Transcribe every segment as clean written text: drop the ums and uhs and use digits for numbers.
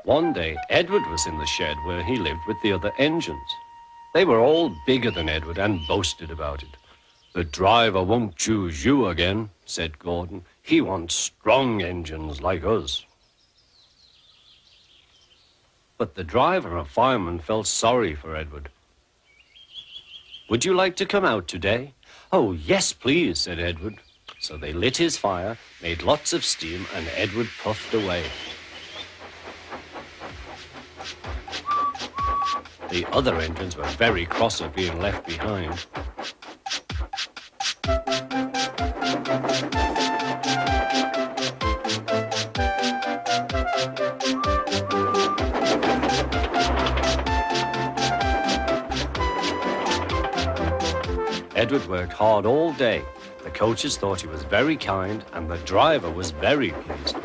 One day, Edward was in the shed where he lived with the other engines. They were all bigger than Edward and boasted about it. "The driver won't choose you again," said Gordon. "He wants strong engines like us." But the driver and fireman felt sorry for Edward. "Would you like to come out today?" "Oh, yes, please," said Edward. So they lit his fire, made lots of steam, and Edward puffed away. The other engines were very cross at being left behind. Edward worked hard all day. The coaches thought he was very kind, and the driver was very pleased.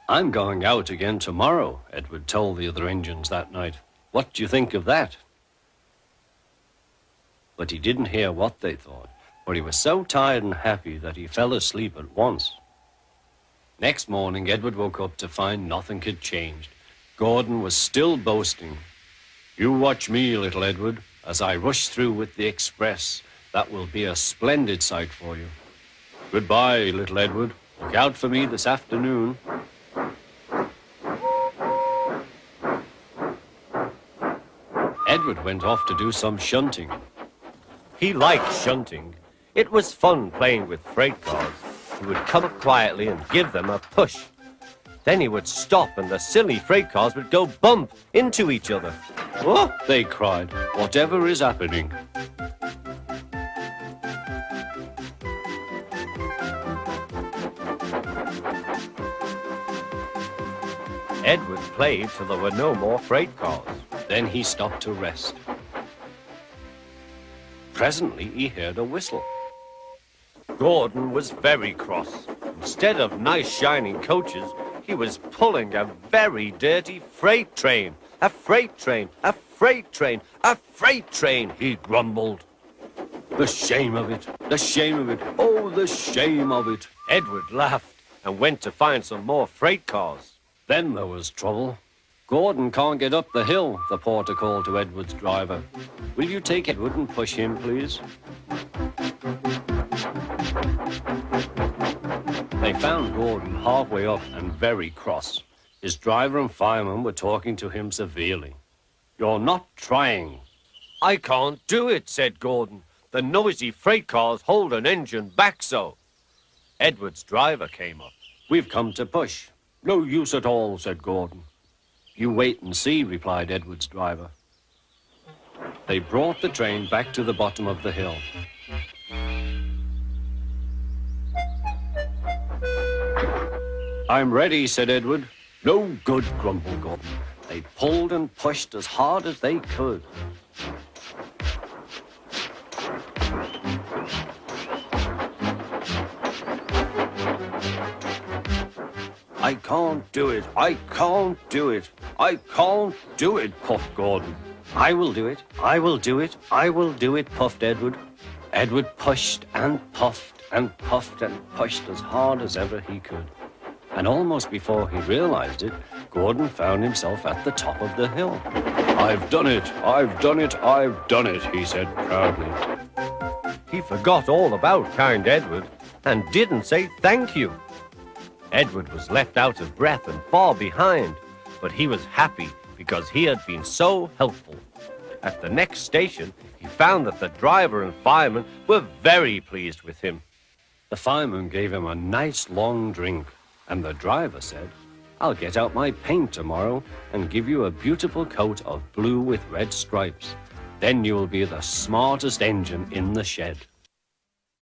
"I'm going out again tomorrow," Edward told the other engines that night. "What do you think of that?" But he didn't hear what they thought, for he was so tired and happy that he fell asleep at once. Next morning, Edward woke up to find nothing had changed. Gordon was still boasting. "You watch me, little Edward, as I rush through with the express. That will be a splendid sight for you. Goodbye, little Edward. Look out for me this afternoon." Edward went off to do some shunting. He liked shunting. It was fun playing with freight cars. He would come up quietly and give them a push. Then he would stop and the silly freight cars would go bump into each other. "Oh," they cried, "whatever is happening?" Edward played till there were no more freight cars. Then he stopped to rest. Presently, he heard a whistle. Gordon was very cross. Instead of nice shining coaches, he was pulling a very dirty freight train. "A freight train, a freight train, a freight train," he grumbled. "The shame of it, the shame of it, oh, the shame of it." Edward laughed and went to find some more freight cars. Then there was trouble. "Gordon can't get up the hill," the porter called to Edward's driver. "Will you take Edward and push him, please?" They found Gordon halfway up and very cross. His driver and fireman were talking to him severely. "You're not trying." "I can't do it," said Gordon. "The noisy freight cars hold an engine back so." Edward's driver came up. "We've come to push." "No use at all," said Gordon. "You wait and see," replied Edward's driver. They brought the train back to the bottom of the hill. "I'm ready," said Edward. "No good," grumbled Gordon. They pulled and pushed as hard as they could. "I can't do it, I can't do it, I can't do it," puffed Gordon. "I will do it, I will do it, I will do it," puffed Edward. Edward pushed and puffed and puffed and pushed as hard as ever he could. And almost before he realized it, Gordon found himself at the top of the hill. "I've done it, I've done it, I've done it," he said proudly. He forgot all about kind Edward and didn't say thank you. Edward was left out of breath and far behind, but he was happy because he had been so helpful. At the next station, he found that the driver and fireman were very pleased with him. The fireman gave him a nice long drink, and the driver said, "I'll get out my paint tomorrow and give you a beautiful coat of blue with red stripes. Then you will be the smartest engine in the shed."